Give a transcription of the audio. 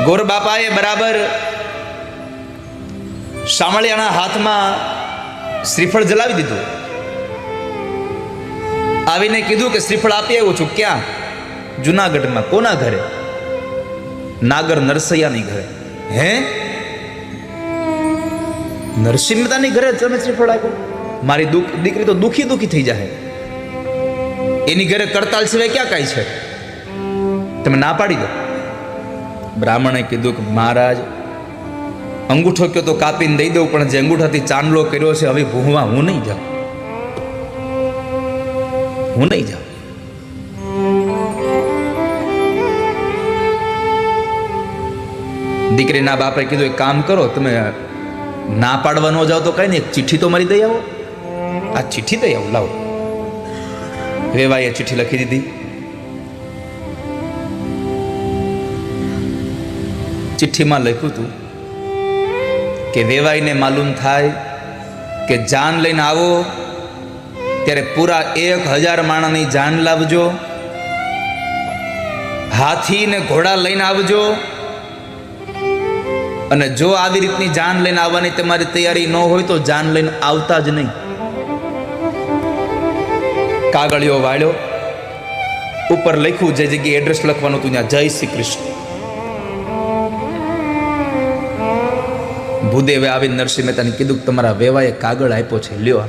ગોર બાપાએ બરાબર શામળિયાના હાથમાં શ્રીફળ જલાવી દીધું. આવીને કીધું કે શ્રીફળ આપી આવ્યો છું. ક્યાં? જુનાગઢમાં. કોના ઘરે? નાગર નરસૈયાની ઘરે. હે? નરસિંહ મહેતાની ઘરે તમે શ્રીફળ આપ્યું? મારી દીકરી તો દુખી દુખી થઈ જાય. એની ઘરે કરતાલ સિવાય ક્યાં કાંઈ છે? તમે ના પાડી દો. બ્રાહ્મણે કીધું કે મહારાજ, અંગૂઠો કયો તો કાપીને દઈ દઉં, પણ જે અંગૂઠાથી ચાંદલો કર્યો છે હવે ભૂવા હું નહીં જાઉં. હું નહીં જાઉં. દીકરીના બાપે કીધું એક કામ કરો, તમે ના પાડવા ન જાઓ તો કઈ નહીં, એક ચિઠ્ઠી તો મારી દઈ આવો. આ ચિઠ્ઠી દઈ આવો, લાવો. વેવાઈએ ચિઠ્ઠી લખી દીધી. ચિઠ્ઠીમાં લખ્યું હતું કે વેવાઈને માલુમ થાય કે જાન લઈને આવો ત્યારે પૂરા 1000 માણસની જાન લાવજો, હાથી ને ઘોડા લઈને આવજો, અને જો આવી રીતની જાન લઈને આવવાની તમારી તૈયારી ન હોય તો જાન લઈને આવતા જ નહીં. કાગળિયો વાળ્યો, ઉપર લખ્યું જે જગ્યાએ એડ્રેસ લખવાનું હતું ત્યાં જય શ્રી કૃષ્ણ. ભૂદેવે આવીને નરસિંહ મહેતાને કીધું કે તમારા વેવાએ કાગળ આપ્યો છે, લ્યો.